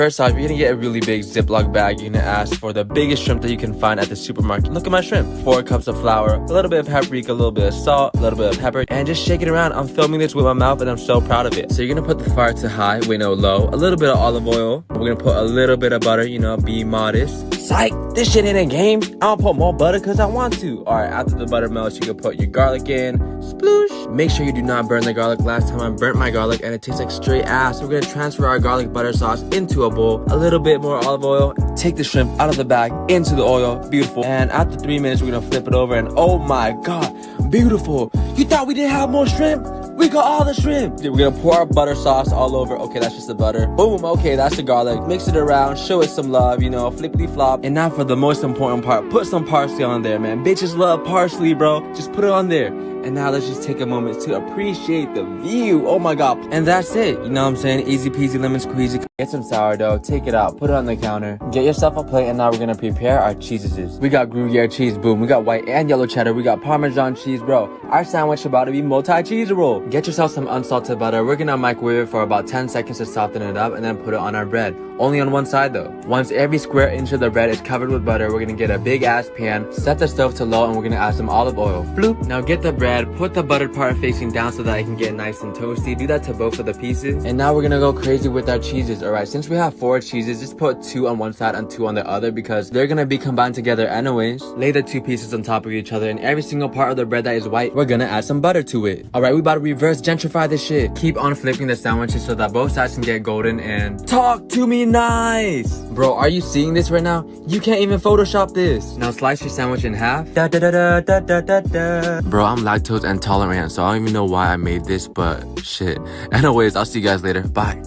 First off, you're gonna get a really big Ziploc bag. You're gonna ask for the biggest shrimp that you can find at the supermarket. Look at my shrimp. 4 cups of flour, a little bit of paprika, a little bit of salt, a little bit of pepper, and just shake it around. I'm filming this with my mouth and I'm so proud of it. So you're gonna put the fire to high, low, a little bit of olive oil. We're gonna put a little bit of butter, be modest. Psych, this shit ain't a game. I don't put more butter because I want to. Alright, after the butter melts, you can put your garlic in. Sploosh. Make sure you do not burn the garlic. Last time I burnt my garlic and it tastes like straight ass. So we're gonna transfer our garlic butter sauce into a bowl. A little bit more olive oil. Take the shrimp out of the bag into the oil. Beautiful. And after 3 minutes, we're gonna flip it over and oh my god, beautiful. You thought we didn't have more shrimp? We got all the shrimp. We're gonna pour our butter sauce all over. Okay, that's just the butter. Boom, okay, that's the garlic. Mix it around, show it some love, flippity flop. And now for the most important part, put some parsley on there, man. Bitches love parsley, bro. Just put it on there. And now let's just take a moment to appreciate the view. Oh my god. And that's it. You know what I'm saying? Easy peasy lemon squeezy. Get some sourdough, take it out, put it on the counter. Get yourself a plate and now we're gonna prepare our cheeses. We got Gruyere cheese, boom. We got white and yellow cheddar. We got Parmesan cheese, bro. Our sandwich about to be multi-cheese roll. Get yourself some unsalted butter. We're gonna microwave it for about 10 seconds to soften it up and then put it on our bread. Only on one side though. Once every square inch of the bread is covered with butter, we're gonna get a big ass pan, set the stove to low, and we're gonna add some olive oil. Bloop. Now get the bread, put the buttered part facing down so that it can get nice and toasty. Do that to both of the pieces. And now we're gonna go crazy with our cheeses. Alright, since we have 4 cheeses, just put 2 on one side and 2 on the other because they're gonna be combined together anyways. Lay the 2 pieces on top of each other and every single part of the bread that is white, we're gonna add some butter to it. Alright, we about to reverse gentrify this shit. Keep on flipping the sandwiches so that both sides can get golden and talk to me nice. Bro, are you seeing this right now? You can't even Photoshop this. Now slice your sandwich in half. Da, da, da, da, da, da, da, da. Bro, I'm lactose intolerant, so I don't even know why I made this, but shit. Anyways, I'll see you guys later. Bye.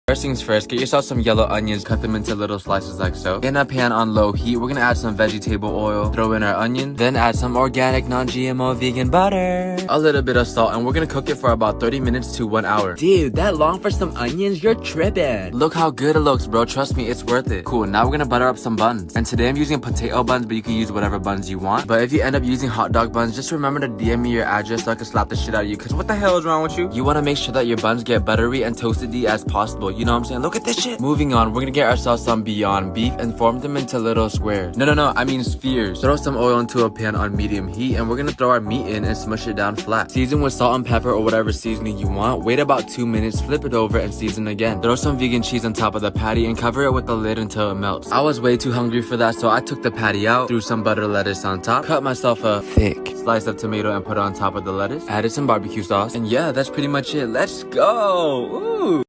First things first, get yourself some yellow onions, cut them into little slices like so. In a pan on low heat, we're gonna add some vegetable oil, throw in our onion, then add some organic, non-GMO vegan butter, a little bit of salt, and we're gonna cook it for about 30 minutes to 1 hour. Dude, that long for some onions? You're tripping. Look how good it looks, bro. Trust me, it's worth it. Cool, now we're gonna butter up some buns. And today I'm using potato buns, but you can use whatever buns you want. But if you end up using hot dog buns, just remember to DM me your address so I can slap the shit out of you, cause what the hell is wrong with you? You wanna make sure that your buns get buttery and toasty as possible. You know what I'm saying? Look at this shit. Moving on, we're gonna get ourselves some Beyond Beef and form them into little squares. No, I mean spheres. Throw some oil into a pan on medium heat and we're gonna throw our meat in and smush it down flat. Season with salt and pepper or whatever seasoning you want. Wait about 2 minutes, flip it over and season again. Throw some vegan cheese on top of the patty and cover it with the lid until it melts. I was way too hungry for that, so I took the patty out, threw some butter lettuce on top, cut myself a thick slice of tomato and put it on top of the lettuce, added some barbecue sauce, and yeah, that's pretty much it. Let's go. Ooh.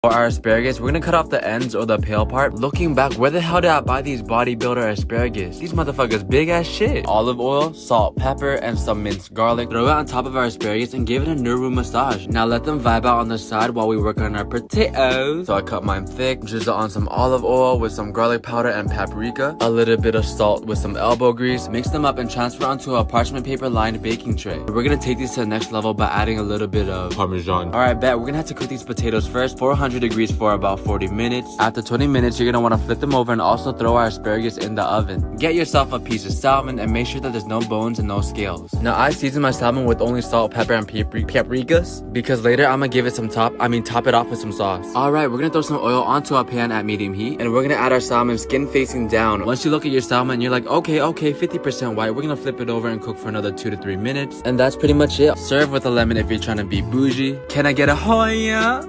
For our asparagus, we're gonna cut off the ends or the pale part. Looking back, where the hell did I buy these bodybuilder asparagus? These motherfuckers big as shit. Olive oil, salt, pepper, and some minced garlic. Throw it on top of our asparagus and give it a Nuru massage. Now let them vibe out on the side while we work on our potatoes. So I cut mine thick, drizzle on some olive oil with some garlic powder and paprika, a little bit of salt with some elbow grease, mix them up and transfer onto a parchment paper lined baking tray. We're gonna take these to the next level by adding a little bit of Parmesan. Alright, bet, we're gonna have to cook these potatoes first, 400 degrees for about 40 minutes. After 20 minutes, you're gonna want to flip them over and also throw our asparagus in the oven. Get yourself a piece of salmon and make sure that there's no bones and no scales. Now I season my salmon with only salt, pepper, and paprikas because later I'm gonna give it some top it off with some sauce. Alright, we're gonna throw some oil onto a pan at medium heat and we're gonna add our salmon skin facing down. Once you look at your salmon, you're like, okay, 50% white. We're gonna flip it over and cook for another 2 to 3 minutes. And that's pretty much it. Serve with a lemon if you're trying to be bougie. Can I get a Hoya?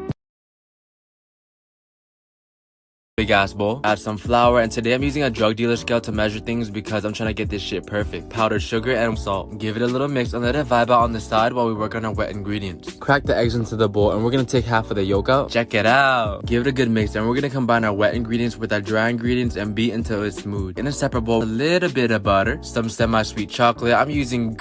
Big ass bowl, add some flour, and today I'm using a drug dealer scale to measure things because I'm trying to get this shit perfect. Powdered sugar and salt. Give it a little mix and let it vibe out on the side while we work on our wet ingredients. Crack the eggs into the bowl and we're gonna take half of the yolk out. Check it out. Give it a good mix and we're gonna combine our wet ingredients with our dry ingredients and beat until it's smooth. In a separate bowl, a little bit of butter, some semi-sweet chocolate. I'm using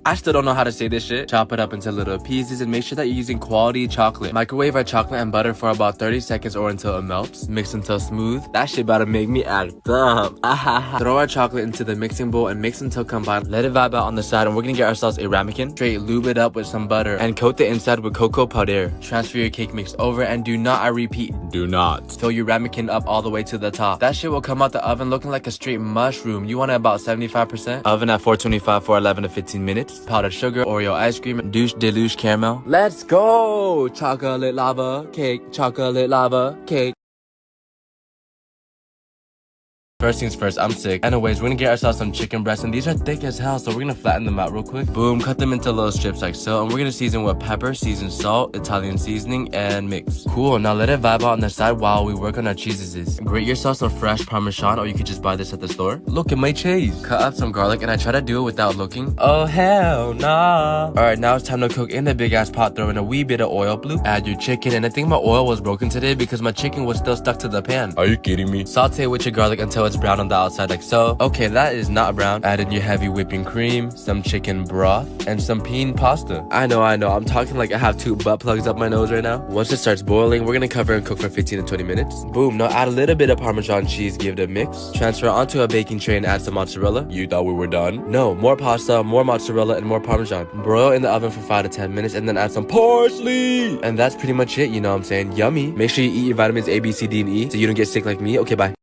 I still don't know how to say this shit. Chop it up into little pieces and make sure that you're using quality chocolate. Microwave our chocolate and butter for about 30 seconds or until it melts. Mix until so smooth. That shit about to make me act up. Throw our chocolate into the mixing bowl and mix until combined. Let it vibe out on the side, and we're gonna get ourselves a ramekin. Straight lube it up with some butter and coat the inside with cocoa powder. Transfer your cake mix over, and do not, I repeat, do not fill your ramekin up all the way to the top. That shit will come out the oven looking like a straight mushroom. You want it about 75%. Oven at 425 for 11 to 15 minutes. Powdered sugar, Oreo ice cream, douche deluge caramel. Let's go! Chocolate lava cake, chocolate lava cake. First things first, I'm sick. Anyways, we're gonna get ourselves some chicken breasts, and these are thick as hell, so we're gonna flatten them out real quick. Boom, cut them into little strips like so, and we're gonna season with pepper, seasoned salt, Italian seasoning, and mix. Cool, now let it vibe out on the side while we work on our cheeses. Grate yourself some fresh Parmesan, or you could just buy this at the store. Look at my cheese. Cut up some garlic, and I try to do it without looking. Oh, hell nah. Alright, now it's time to cook in the big ass pot. Throw in a wee bit of oil, bloop. Add your chicken, and I think my oil was broken today because my chicken was still stuck to the pan. Are you kidding me? Saute with your garlic until it's brown on the outside like so. Okay, that is not brown. Add in your heavy whipping cream, some chicken broth, and some peen pasta. I know, I'm talking like I have 2 butt plugs up my nose right now. Once it starts boiling, we're gonna cover and cook for 15 to 20 minutes. Boom, now add a little bit of Parmesan cheese, give it a mix. Transfer onto a baking tray and add some mozzarella. You thought we were done? No, more pasta, more mozzarella, and more Parmesan. Broil in the oven for 5 to 10 minutes and then add some parsley. And that's pretty much it, you know what I'm saying? Yummy. Make sure you eat your vitamins A, B, C, D, and E so you don't get sick like me. Okay, bye.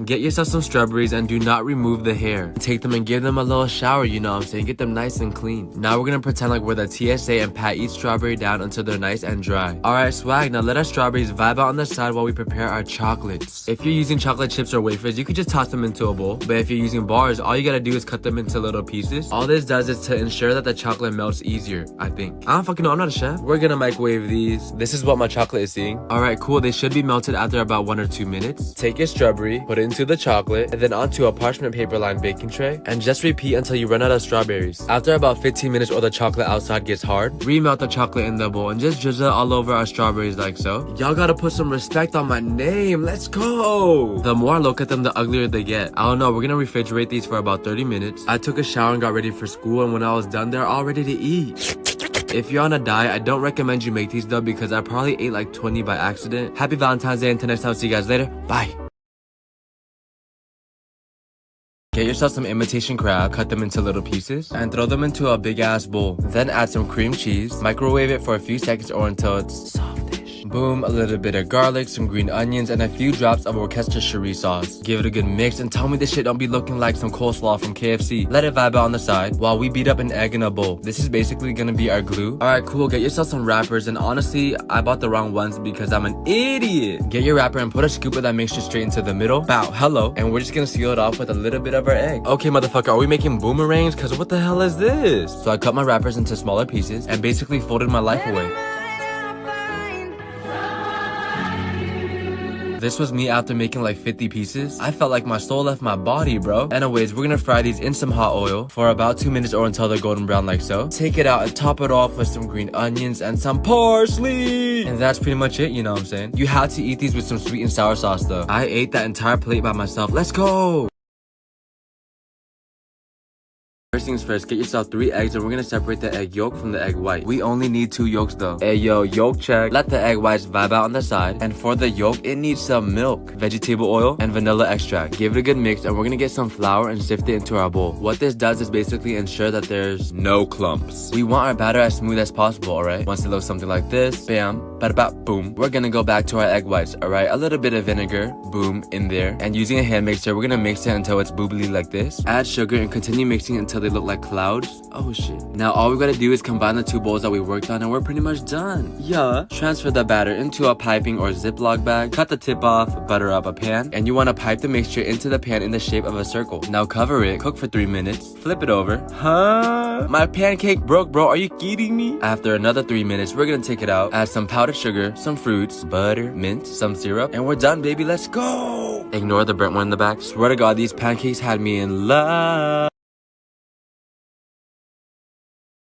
Get yourself some strawberries and do not remove the hair. Take them and give them a little shower, you know what I'm saying? Get them nice and clean. Now we're gonna pretend like we're the TSA and pat each strawberry down until they're nice and dry. Alright, swag, now let our strawberries vibe out on the side while we prepare our chocolates. If you're using chocolate chips or wafers, you could just toss them into a bowl. But if you're using bars, all you gotta do is cut them into little pieces. All this does is to ensure that the chocolate melts easier, I think. I don't fucking know, I'm not a chef. We're gonna microwave these. This is what my chocolate is seeing. Alright, cool, they should be melted after about 1 or 2 minutes. Take your strawberry, put it into the chocolate, and then onto a parchment paper lined baking tray, and just repeat until you run out of strawberries. After about 15 minutes or the chocolate outside gets hard, remelt the chocolate in the bowl and just drizzle it all over our strawberries like so. Y'all gotta put some respect on my name. Let's go! The more I look at them, the uglier they get. I don't know, we're gonna refrigerate these for about 30 minutes. I took a shower and got ready for school, and when I was done, they're all ready to eat. If you're on a diet, I don't recommend you make these though, because I probably ate like 20 by accident. Happy Valentine's Day, until next time, see you guys later. Bye! Get yourself some imitation crab, cut them into little pieces, and throw them into a big ass bowl. Then add some cream cheese, microwave it for a few seconds or until it's softish. Boom, a little bit of garlic, some green onions, and a few drops of Worcestershire sauce. Give it a good mix and tell me this shit don't be looking like some coleslaw from KFC. Let it vibe out on the side while we beat up an egg in a bowl. This is basically gonna be our glue. Alright, cool, get yourself some wrappers, and honestly, I bought the wrong ones because I'm an idiot. Get your wrapper and put a scoop of that mixture straight into the middle. Bow, hello. And we're just gonna seal it off with a little bit of our egg. Okay, motherfucker, are we making boomerangs? Cause what the hell is this? So I cut my wrappers into smaller pieces and basically folded my life away. This was me after making like 50 pieces. I felt like my soul left my body, bro. Anyways, we're gonna fry these in some hot oil for about 2 minutes or until they're golden brown like so. Take it out and top it off with some green onions and some parsley. And that's pretty much it, you know what I'm saying? You have to eat these with some sweet and sour sauce though. I ate that entire plate by myself. Let's go! First things first, get yourself 3 eggs, and we're gonna separate the egg yolk from the egg white. We only need 2 yolks though. Hey yo, yolk check. Let the egg whites vibe out on the side. And for the yolk, it needs some milk, vegetable oil, and vanilla extract. Give it a good mix, and we're gonna get some flour and sift it into our bowl. What this does is basically ensure that there's no clumps. We want our batter as smooth as possible, alright? Once it looks something like this, bam, bada bap, boom. We're gonna go back to our egg whites, alright? A little bit of vinegar, boom, in there. And using a hand mixer, we're gonna mix it until it's boobly like this. Add sugar and continue mixing until they look like clouds. Oh shit. Now all we gotta do is combine the 2 bowls that we worked on, and we're pretty much done. Yeah. Transfer the batter into a piping or Ziploc bag. Cut the tip off, butter up a pan, and you wanna pipe the mixture into the pan in the shape of a circle. Now cover it, cook for 3 minutes, flip it over. Huh? My pancake broke, bro. Are you kidding me? After another 3 minutes, we're gonna take it out, add some powdered sugar, some fruits, butter, mint, some syrup, and we're done, baby. Let's go. Ignore the burnt one in the back. Swear to God, these pancakes had me in love.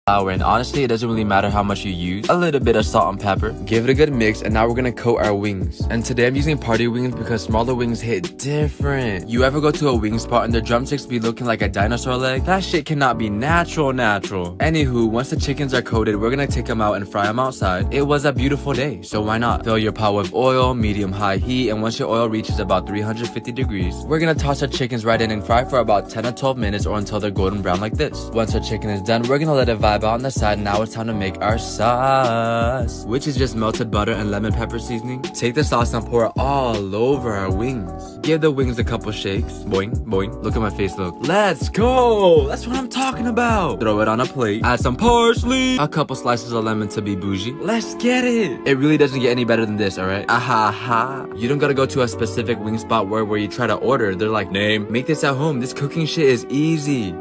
flour, and honestly it doesn't really matter how much you use. A little bit of salt and pepper. Give it a good mix, and now we're gonna coat our wings. And today I'm using party wings because smaller wings hit different. You ever go to a wing spot and their drumsticks be looking like a dinosaur leg? That shit cannot be natural. Anywho, once the chickens are coated, we're gonna take them out and fry them outside. It was a beautiful day, so why not? Fill your pot with oil, medium-high heat, and once your oil reaches about 350 degrees, we're gonna toss our chickens right in and fry for about 10 to 12 minutes or until they're golden brown like this. Once our chicken is done, we're gonna let it vibe out on the side. Now it's time to make our sauce, which is just melted butter and lemon pepper seasoning. Take the sauce and pour it all over our wings. Give the wings a couple shakes. Boing, boing. Look at my face, look. Let's go! That's what I'm talking about. Throw it on a plate. Add some parsley. A couple slices of lemon to be bougie. Let's get it! It really doesn't get any better than this, alright? Aha. You don't gotta go to a specific wing spot where you try to order. They're like, name. Make this at home. This cooking shit is easy.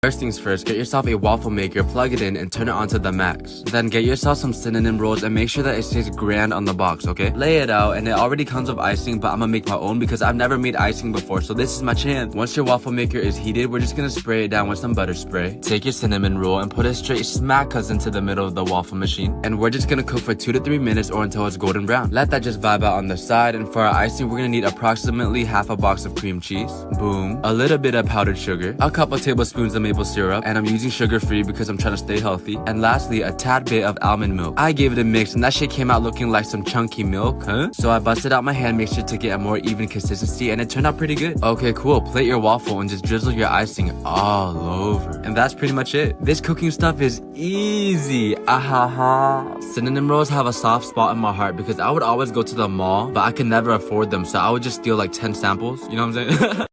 First things first, get yourself a waffle maker, plug it in, and turn it on to the max. Then get yourself some cinnamon rolls and make sure that it says grand on the box, okay? Lay it out, and it already comes with icing, but I'm gonna make my own because I've never made icing before, so this is my chance. Once your waffle maker is heated, we're just gonna spray it down with some butter spray. Take your cinnamon roll and put it straight smack us into the middle of the waffle machine. And we're just gonna cook for 2 to 3 minutes or until it's golden brown. Let that just vibe out on the side, and for our icing, we're gonna need approximately half a box of cream cheese. Boom. A little bit of powdered sugar. A couple tablespoons of maple syrup, and I'm using sugar-free because I'm trying to stay healthy. And lastly, a tad bit of almond milk. I gave it a mix, and that shit came out looking like some chunky milk, So I busted out my hand mixture to get a more even consistency, and it turned out pretty good. Okay, cool. Plate your waffle and just drizzle your icing all over. And that's pretty much it. This cooking stuff is easy. Ahaha. Cinnamon rolls have a soft spot in my heart because I would always go to the mall, but I could never afford them, so I would just steal like 10 samples. You know what I'm saying?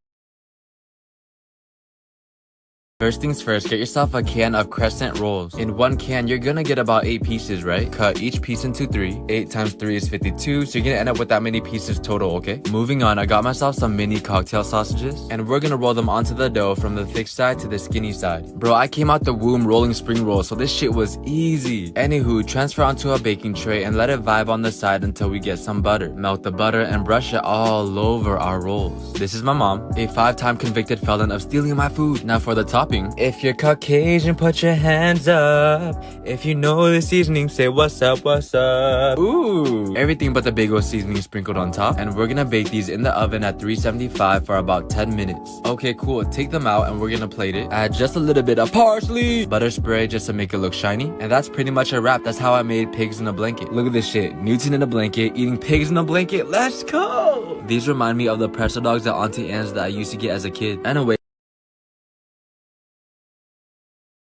First things first, get yourself a can of crescent rolls. In one can, you're gonna get about 8 pieces, right? Cut each piece into 3. 8 times 3 is 52, so you're gonna end up with that many pieces total, okay? Moving on, I got myself some mini cocktail sausages, and we're gonna roll them onto the dough from the thick side to the skinny side. Bro, I came out the womb rolling spring rolls, so this shit was easy. Anywho, transfer onto a baking tray and let it vibe on the side until we get some butter. Melt the butter and brush it all over our rolls. This is my mom, a 5-time convicted felon of stealing my food. Now for the top. If you're Caucasian, put your hands up. If you know the seasoning, say what's up, what's up. Ooh. Everything but the big old seasoning sprinkled on top. And we're gonna bake these in the oven at 375 for about 10 minutes. Okay, cool. Take them out and we're gonna plate it. Add just a little bit of parsley. Butter spray just to make it look shiny. And that's pretty much a wrap. That's how I made pigs in a blanket. Look at this shit. Newton in a blanket, eating pigs in a blanket. Let's go. These remind me of the pretzel dogs at Auntie Anne's that I used to get as a kid. Anyway.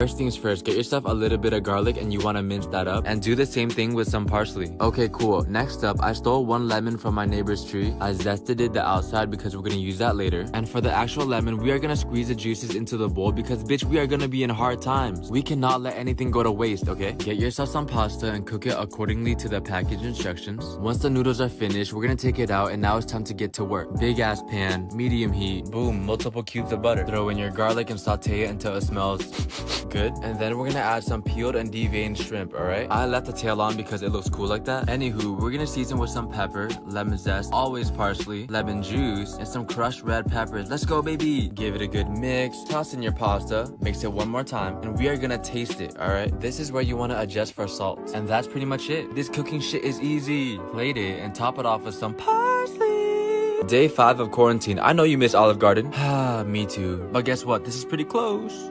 First things first, get yourself a little bit of garlic and you want to mince that up. And do the same thing with some parsley. Okay, cool. Next up, I stole 1 lemon from my neighbor's tree. I zested it the outside because we're going to use that later. And for the actual lemon, we are going to squeeze the juices into the bowl because, bitch, we are going to be in hard times. We cannot let anything go to waste, okay? Get yourself some pasta and cook it accordingly to the package instructions. Once the noodles are finished, we're going to take it out and now it's time to get to work. Big ass pan, medium heat, boom, multiple cubes of butter. Throw in your garlic and saute it until it smells good. And then we're gonna add some peeled and deveined shrimp, alright? I left the tail on because it looks cool like that. Anywho, we're gonna season with some pepper, lemon zest, always parsley, lemon juice, and some crushed red peppers. Let's go, baby! Give it a good mix, toss in your pasta, mix it one more time, and we are gonna taste it, alright? This is where you wanna adjust for salt. And that's pretty much it. This cooking shit is easy. Plate it and top it off with some parsley. Day 5 of quarantine. I know you miss Olive Garden. Ah, me too. But guess what? This is pretty close.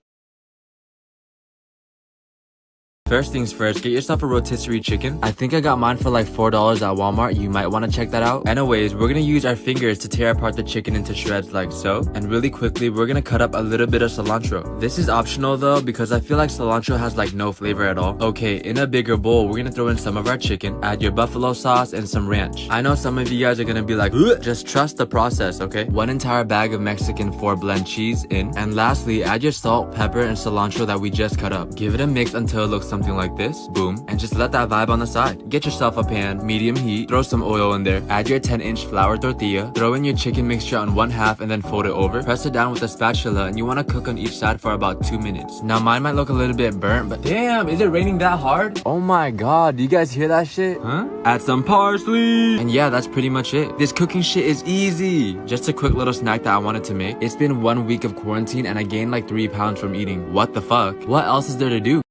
First things first, get yourself a rotisserie chicken. I think I got mine for like $4 at Walmart. You might want to check that out. Anyways, we're gonna use our fingers to tear apart the chicken into shreds like so. And really quickly, we're gonna cut up a little bit of cilantro. This is optional though, because I feel like cilantro has like no flavor at all. Okay, in a bigger bowl, we're gonna throw in some of our chicken, add your buffalo sauce and some ranch. I know some of you guys are gonna be like, ugh. Just trust the process, okay? 1 entire bag of Mexican 4-blend cheese in. And lastly, add your salt, pepper, and cilantro that we just cut up. Give it a mix until it looks something something like this. Boom. And just let that vibe on the side. Get yourself a pan, medium heat, throw some oil in there, add your 10-inch flour tortilla, throw in your chicken mixture on one half and then fold it over. Press it down with a spatula and you want to cook on each side for about 2 minutes. Now mine might look a little bit burnt, but damn, is it raining that hard? Oh my god, do you guys hear that shit? Huh? Add some parsley. And yeah, that's pretty much it. This cooking shit is easy. Just a quick little snack that I wanted to make. It's been 1 week of quarantine and I gained like 3 pounds from eating. What the fuck? What else is there to do?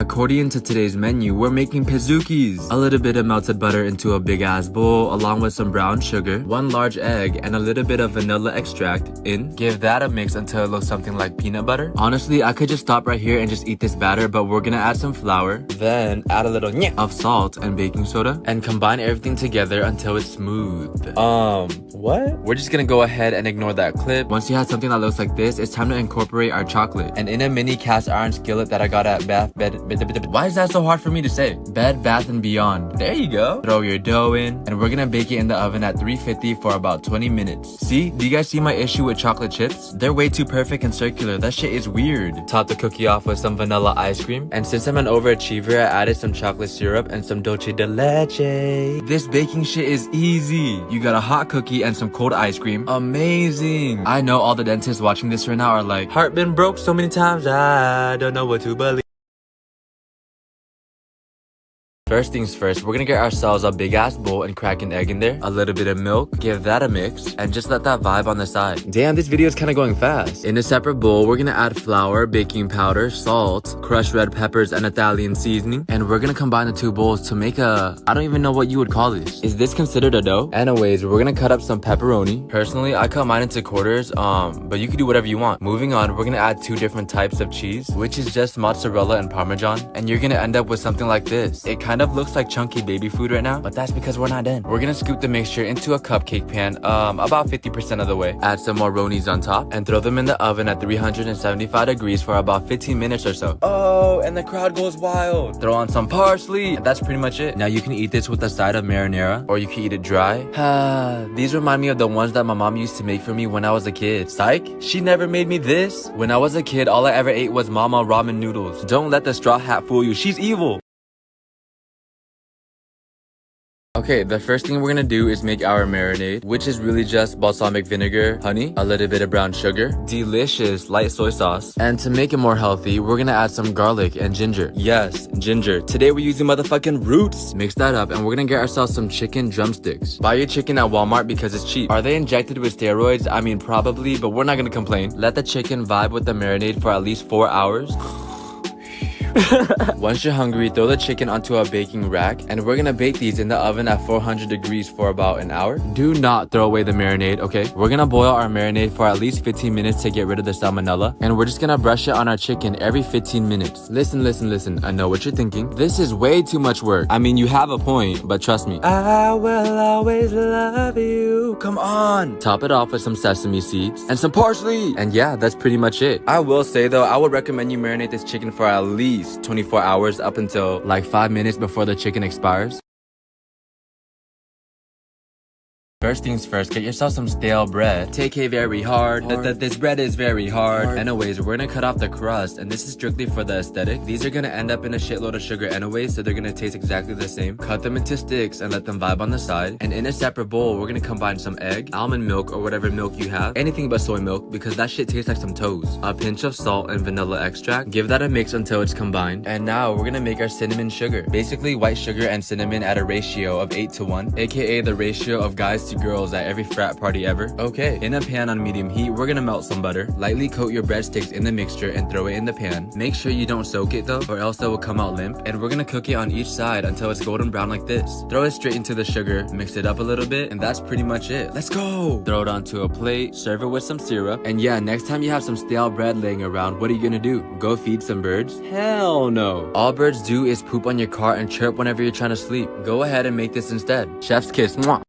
According to today's menu, we're making pizookies. A little bit of melted butter into a big ass bowl along with some brown sugar, 1 large egg, and a little bit of vanilla extract in. Give that a mix until it looks something like peanut butter. Honestly, I could just stop right here and just eat this batter, but we're gonna add some flour, then add a little of salt and baking soda, and combine everything together until it's smooth. What? We're just gonna go ahead and ignore that clip. Once you have something that looks like this, it's time to incorporate our chocolate. And in a mini cast iron skillet that I got at why is that so hard for me to say? Bed Bath & Beyond. There you go. Throw your dough in, and we're gonna bake it in the oven at 350 for about 20 minutes. See? Do you guys see my issue with chocolate chips? They're way too perfect and circular. That shit is weird. Top the cookie off with some vanilla ice cream. And since I'm an overachiever, I added some chocolate syrup and some dulce de leche. This baking shit is easy. You got a hot cookie and some cold ice cream. Amazing. I know all the dentists watching this right now are like, heart been broke so many times, I don't know what to believe. First things first, we're gonna get ourselves a big ass bowl and crack an egg in there, a little bit of milk, give that a mix, and just let that vibe on the side. Damn, this video is kind of going fast. In a separate bowl, we're gonna add flour, baking powder, salt, crushed red peppers, and Italian seasoning, and we're gonna combine the 2 bowls to make a, I don't even know what you would call this. Is this considered a dough? Anyways, we're gonna cut up some pepperoni. Personally, I cut mine into quarters, but you can do whatever you want. Moving on, we're gonna add 2 different types of cheese, which is just mozzarella and parmesan, and you're gonna end up with something like this. It kind of looks like chunky baby food right now, but that's because we're not done. We're gonna scoop the mixture into a cupcake pan, about 50% of the way. Add some more ronies on top and throw them in the oven at 375 degrees for about 15 minutes or so. Oh, and the crowd goes wild. Throw on some parsley, and that's pretty much it. Now you can eat this with a side of marinara, or you can eat it dry. These remind me of the ones that my mom used to make for me when I was a kid. Psych, she never made me this. When I was a kid, all I ever ate was mama ramen noodles. Don't let the straw hat fool you, she's evil. Okay, the first thing we're gonna do is make our marinade, which is really just balsamic vinegar, honey, a little bit of brown sugar, delicious light soy sauce, and to make it more healthy, we're gonna add some garlic and ginger. Yes, ginger. Today we're using motherfucking roots. Mix that up and we're gonna get ourselves some chicken drumsticks. Buy your chicken at Walmart because it's cheap. Are they injected with steroids? I mean, probably, but we're not gonna complain. Let the chicken vibe with the marinade for at least 4 hours. Once you're hungry, throw the chicken onto a baking rack, and we're gonna bake these in the oven at 400 degrees for about an hour. Do not throw away the marinade, okay? We're gonna boil our marinade for at least 15 minutes to get rid of the salmonella, and we're just gonna brush it on our chicken every 15 minutes. Listen, listen, listen. I know what you're thinking. This is way too much work. I mean, you have a point, but trust me. I will always love you. Come on. Top it off with some sesame seeds and some parsley. And yeah, that's pretty much it. I will say though, I would recommend you marinate this chicken for at least 24 hours up until like 5 minutes before the chicken expires. First things first, get yourself some stale bread. Take it very hard. This bread is very hard. Anyways, we're gonna cut off the crust, and this is strictly for the aesthetic. These are gonna end up in a shitload of sugar anyways, so they're gonna taste exactly the same. Cut them into sticks and let them vibe on the side. And in a separate bowl, we're gonna combine some egg, almond milk, or whatever milk you have. Anything but soy milk, because that shit tastes like some toes. A pinch of salt and vanilla extract. Give that a mix until it's combined. And now we're gonna make our cinnamon sugar. Basically, white sugar and cinnamon at a ratio of 8 to 1, aka the ratio of guys to girls at every frat party ever. Okay, in a pan on medium heat, we're gonna melt some butter. Lightly coat your breadsticks in the mixture and throw it in the pan. Make sure you don't soak it though, or else it will come out limp. And we're gonna cook it on each side until it's golden brown like this. Throw it straight into the sugar, mix it up a little bit, and that's pretty much it. Let's go! Throw it onto a plate, serve it with some syrup, and yeah, next time you have some stale bread laying around, what are you gonna do? Go feed some birds? Hell no! All birds do is poop on your car and chirp whenever you're trying to sleep. Go ahead and make this instead. Chef's kiss. Mwah!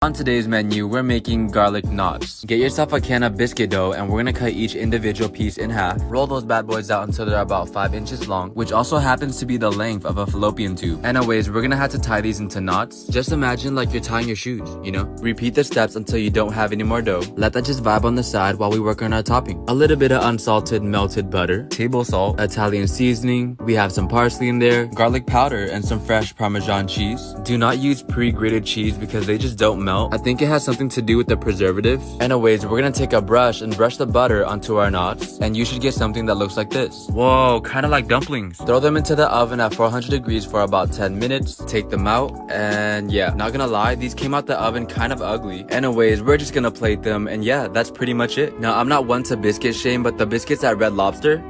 On today's menu, we're making garlic knots. Get yourself a can of biscuit dough and we're gonna cut each individual piece in half. Roll those bad boys out until they're about 5 inches long, which also happens to be the length of a fallopian tube. Anyways, we're gonna have to tie these into knots. Just imagine like you're tying your shoes, you know? Repeat the steps until you don't have any more dough. Let that just vibe on the side while we work on our topping. A little bit of unsalted melted butter, table salt, Italian seasoning, we have some parsley in there, garlic powder, and some fresh Parmesan cheese. Do not use pre-grated cheese because they just don't melt. I think it has something to do with the preservative. Anyways, we're gonna take a brush and brush the butter onto our knots, and you should get something that looks like this. Whoa, kind of like dumplings. Throw them into the oven at 400 degrees for about 10 minutes. Take them out, and yeah, not gonna lie, these came out the oven kind of ugly. Anyways, we're just gonna plate them, and yeah, that's pretty much it. Now, I'm not one to biscuit shame, but the biscuits at Red Lobster,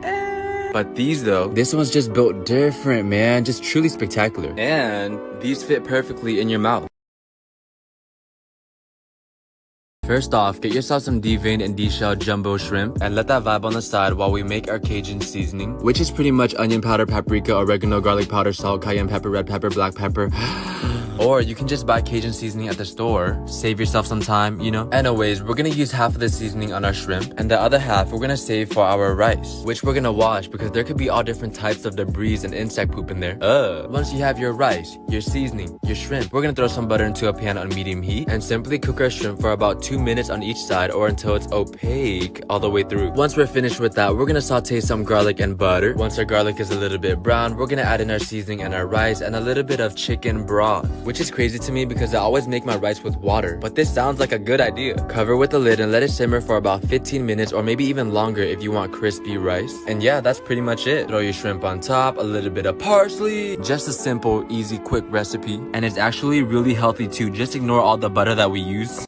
but these though, this one's just built different, man. Just truly spectacular. And these fit perfectly in your mouth. First off, get yourself some deveined and deshelled jumbo shrimp and let that vibe on the side while we make our Cajun seasoning, which is pretty much onion powder, paprika, oregano, garlic powder, salt, cayenne pepper, red pepper, black pepper. Or you can just buy Cajun seasoning at the store. Save yourself some time, you know? Anyways, we're gonna use half of the seasoning on our shrimp, and the other half we're gonna save for our rice, which we're gonna wash because there could be all different types of debris and insect poop in there. Once you have your rice, your seasoning, your shrimp, we're gonna throw some butter into a pan on medium heat and simply cook our shrimp for about 2 minutes on each side or until it's opaque all the way through. Once we're finished with that, we're gonna saute some garlic and butter. Once our garlic is a little bit brown, we're gonna add in our seasoning and our rice and a little bit of chicken broth, which is crazy to me because I always make my rice with water, but this sounds like a good idea. Cover with the lid and let it simmer for about 15 minutes or maybe even longer if you want crispy rice. And yeah, that's pretty much it. Throw your shrimp on top, a little bit of parsley. Just a simple, easy, quick recipe. And it's actually really healthy too. Just ignore all the butter that we use.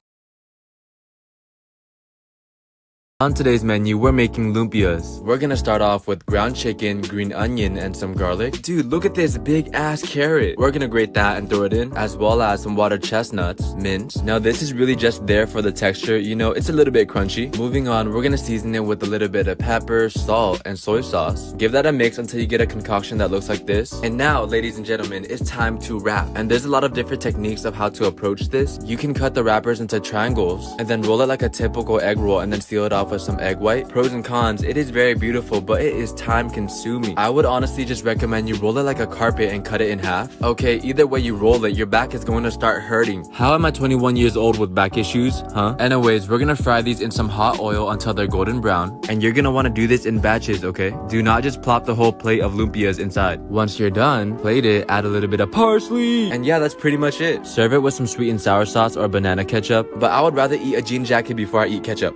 On today's menu, we're making lumpias. We're gonna start off with ground chicken, green onion, and some garlic. Dude, look at this big ass carrot. We're gonna grate that and throw it in, as well as some water chestnuts, mint. Now this is really just there for the texture, you know, it's a little bit crunchy. Moving on, we're gonna season it with a little bit of pepper, salt, and soy sauce. Give that a mix until you get a concoction that looks like this. And now, ladies and gentlemen, it's time to wrap. And there's a lot of different techniques of how to approach this. You can cut the wrappers into triangles, and then roll it like a typical egg roll, and then seal it off with some egg white. Pros and cons, it is very beautiful, but it is time consuming. I would honestly just recommend you roll it like a carpet and cut it in half. Okay, either way you roll it, your back is going to start hurting. How am I 21 years old with back issues, huh? Anyways, we're gonna fry these in some hot oil until they're golden brown, and you're gonna want to do this in batches, okay? Do not just plop the whole plate of lumpias inside. Once you're done, plate it, add a little bit of parsley, and yeah, that's pretty much it. Serve it with some sweet and sour sauce or banana ketchup, but I would rather eat a jean jacket before I eat ketchup.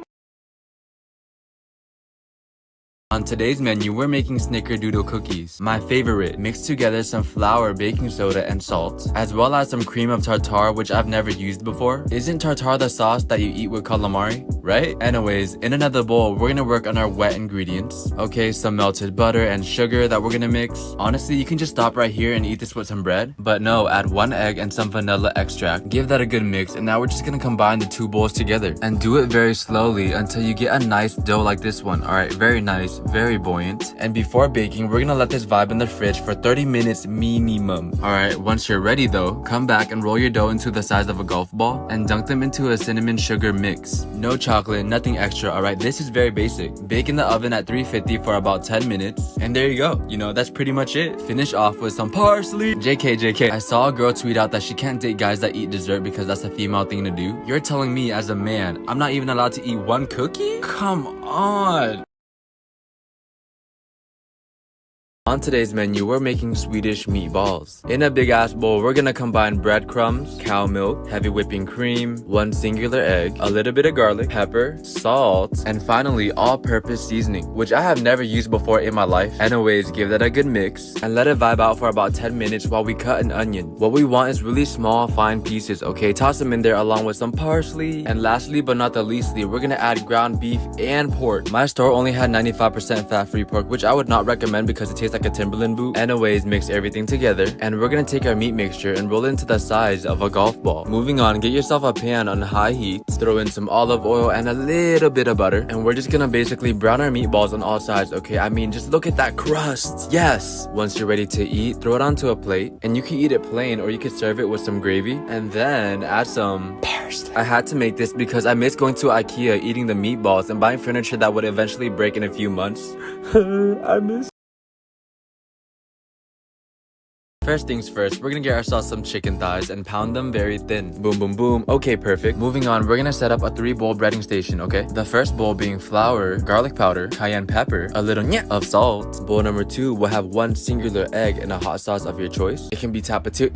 On today's menu, we're making snickerdoodle cookies. My favorite. Mix together some flour, baking soda, and salt, as well as some cream of tartare, which I've never used before. Isn't tartare the sauce that you eat with calamari, right? Anyways, in another bowl, we're gonna work on our wet ingredients. Okay, some melted butter and sugar that we're gonna mix. Honestly, you can just stop right here and eat this with some bread, but no, add 1 egg and some vanilla extract. Give that a good mix, and now we're just gonna combine the 2 bowls together. And do it very slowly until you get a nice dough like this one. Alright, very nice. Very buoyant. And before baking, we're gonna let this vibe in the fridge for 30 minutes minimum. Alright, once you're ready though, come back and roll your dough into the size of a golf ball and dunk them into a cinnamon sugar mix. No chocolate, nothing extra, alright? This is very basic. Bake in the oven at 350 for about 10 minutes. And there you go. You know, that's pretty much it. Finish off with some parsley. JK. I saw a girl tweet out that she can't date guys that eat dessert because that's a female thing to do. You're telling me as a man, I'm not even allowed to eat 1 cookie? Come on. On today's menu, we're making Swedish meatballs. In a big ass bowl, we're gonna combine breadcrumbs, cow milk, heavy whipping cream, 1 singular egg, a little bit of garlic, pepper, salt, and finally all-purpose seasoning, which I have never used before in my life. Anyways, give that a good mix and let it vibe out for about 10 minutes while we cut an onion. What we want is really small, fine pieces, okay? Toss them in there along with some parsley. And lastly, but not the leastly, we're gonna add ground beef and pork. My store only had 95% fat-free pork, which I would not recommend because it tastes tastes like a Timberland boot. Anyways, mix everything together, and we're gonna take our meat mixture and roll it into the size of a golf ball. Moving on, get yourself a pan on high heat, throw in some olive oil and a little bit of butter, and we're just gonna basically brown our meatballs on all sides, okay? I mean, just look at that crust. Yes! Once you're ready to eat, throw it onto a plate, and you can eat it plain or you can serve it with some gravy, and then add some parsley. I had to make this because I miss going to IKEA, eating the meatballs, and buying furniture that would eventually break in a few months. I miss. First things first, we're gonna get ourselves some chicken thighs and pound them very thin. Boom, boom, boom. Okay, perfect. Moving on, we're gonna set up a 3-bowl breading station, okay? The first bowl being flour, garlic powder, cayenne pepper, a little of salt. Bowl number 2 will have 1 singular egg and a hot sauce of your choice. It can be tapatio.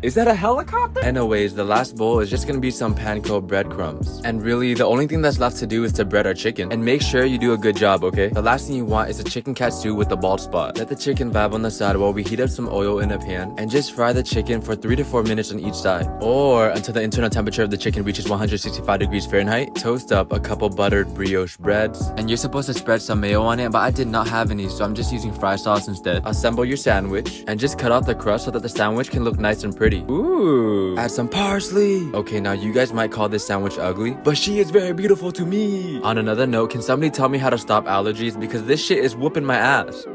Is that a helicopter? Anyways, the last bowl is just gonna be some panko breadcrumbs. And really, the only thing that's left to do is to bread our chicken. And make sure you do a good job, okay? The last thing you want is a chicken katsu with the bald spot. Let the chicken vibe on the side while we heat up some oil in a pan. And just fry the chicken for 3 to 4 minutes on each side. Or until the internal temperature of the chicken reaches 165 degrees Fahrenheit. Toast up a couple buttered brioche breads. And you're supposed to spread some mayo on it, but I did not have any, so I'm just using fry sauce instead. Assemble your sandwich. And just cut off the crust so that the sandwich can look nice and pretty. Ooh, add some parsley. Okay, now you guys might call this sandwich ugly, but she is very beautiful to me. On another note, can somebody tell me how to stop allergies? Because this shit is whooping my ass.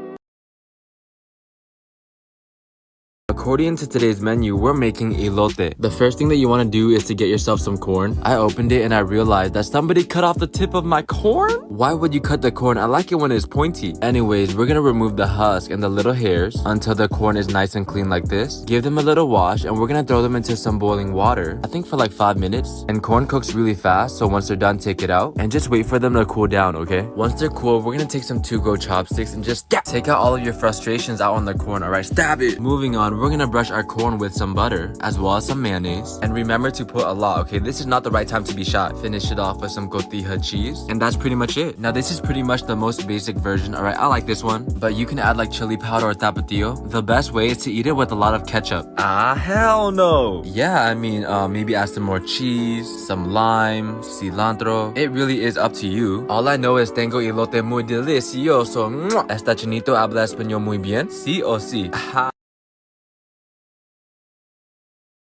According to today's menu, we're making elote. The first thing that you want to do is to get yourself some corn. I opened it and I realized that somebody cut off the tip of my corn? Why would you cut the corn? I like it when it's pointy. Anyways, we're gonna remove the husk and the little hairs until the corn is nice and clean like this. Give them a little wash and we're gonna throw them into some boiling water, I think for like 5 minutes. And corn cooks really fast, so once they're done, take it out and just wait for them to cool down, okay? Once they're cool, we're gonna take some to-go chopsticks and just take out all of your frustrations out on the corn, alright? Stab it! Moving on, we're gonna brush our corn with some butter as well as some mayonnaise, and remember to put a lot, okay? This is not the right time to be shy. Finish it off with some cotija cheese, and that's pretty much it. Now this is pretty much the most basic version, alright? I like this one, but you can add like chili powder or tapatio. The best way is to eat it with a lot of ketchup. Ah, hell no! Yeah, I mean, maybe add some more cheese, some lime, cilantro. It really is up to you. All I know is tengo elote muy delicioso. Esta chinito habla español muy bien? Sí o sí?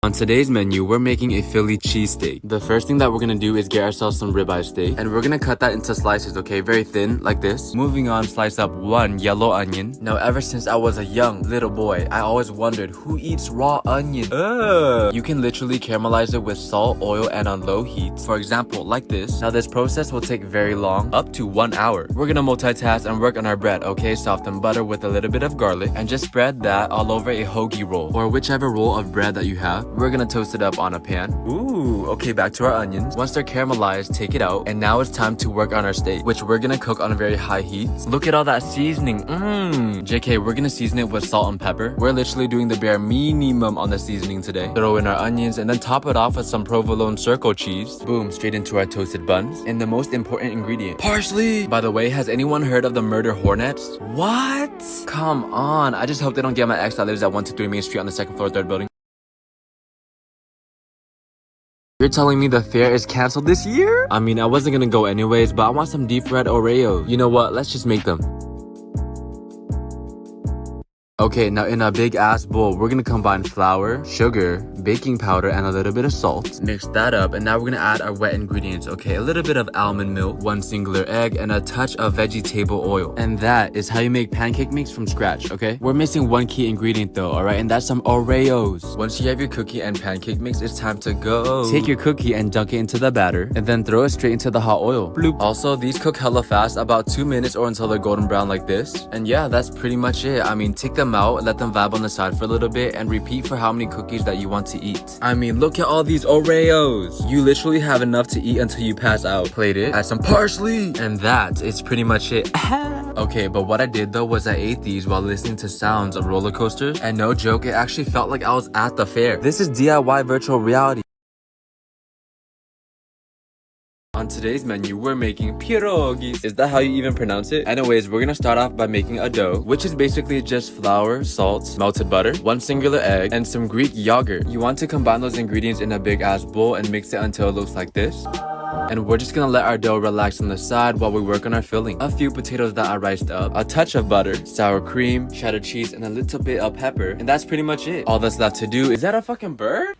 On today's menu, we're making a Philly cheesesteak. The first thing that we're gonna do is get ourselves some ribeye steak, and we're gonna cut that into slices, okay? Very thin, like this. Moving on, slice up 1 yellow onion. Now, ever since I was a young little boy, I always wondered who eats raw onion. You can literally caramelize it with salt, oil, and on low heat. For example, like this. Now, this process will take very long, up to 1 hour. We're gonna multitask and work on our bread, okay? Soften butter with a little bit of garlic, and just spread that all over a hoagie roll, or whichever roll of bread that you have. We're gonna toast it up on a pan. Ooh, okay, back to our onions. Once they're caramelized, take it out. And now it's time to work on our steak, which we're gonna cook on a very high heat. Look at all that seasoning. JK, we're gonna season it with salt and pepper. We're literally doing the bare minimum on the seasoning today. Throw in our onions and then top it off with some provolone circle cheese. Boom, straight into our toasted buns. And the most important ingredient, parsley. By the way, has anyone heard of the murder hornets? What? Come on, I just hope they don't get my ex that lives at 123 Main Street on the 2nd floor, 3rd building. You're telling me the fair is canceled this year? I mean, I wasn't gonna go anyways, but I want some deep fried Oreos. You know what? Let's just make them. Okay, now in a big ass bowl, we're gonna combine flour, sugar, baking powder, and a little bit of salt. Mix that up, and now we're gonna add our wet ingredients, okay? A little bit of almond milk, 1 singular egg, and a touch of vegetable oil. And that is how you make pancake mix from scratch, okay? We're missing 1 key ingredient though, alright? And that's some Oreos. Once you have your cookie and pancake mix, it's time to go. Take your cookie and dunk it into the batter, and then throw it straight into the hot oil. Bloop. Also, these cook hella fast, about 2 minutes or until they're golden brown like this. And yeah, that's pretty much it. I mean, take them out, let them vibe on the side for a little bit, and repeat for how many cookies that you want to eat. I mean, look at all these Oreos. You literally have enough to eat until you pass out. Plate it, add some parsley, and that is pretty much it. Okay, but what I did though was I ate these while listening to sounds of roller coasters, and no joke, it actually felt like I was at the fair. This is DIY virtual reality. On today's menu, we're making pierogis. Is that how you even pronounce it? Anyways, we're gonna start off by making a dough, which is basically just flour, salt, melted butter, 1 singular egg, and some Greek yogurt. You want to combine those ingredients in a big ass bowl and mix it until it looks like this. And we're just gonna let our dough relax on the side while we work on our filling. A few potatoes that are riced up, a touch of butter, sour cream, cheddar cheese, and a little bit of pepper. And that's pretty much it. All that's left to do is that a fucking bird?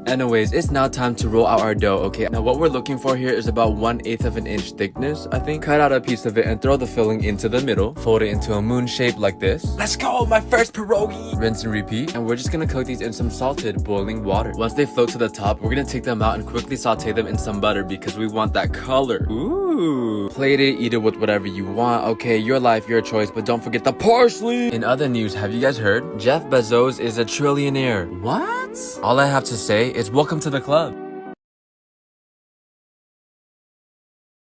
Anyways, it's now time to roll out our dough, okay? Now what we're looking for here is about 1/8 of an inch thickness, I think. Cut out a piece of it and throw the filling into the middle. Fold it into a moon shape like this. Let's go, my first pierogi! Rinse and repeat. And we're just gonna cook these in some salted, boiling water. Once they float to the top, we're gonna take them out and quickly saute them in some butter because we want that color. Ooh. Plate it, eat it with whatever you want. Okay, your life, your choice, but don't forget the parsley! In other news, have you guys heard? Jeff Bezos is a trillionaire. What? All I have to say is welcome to the club.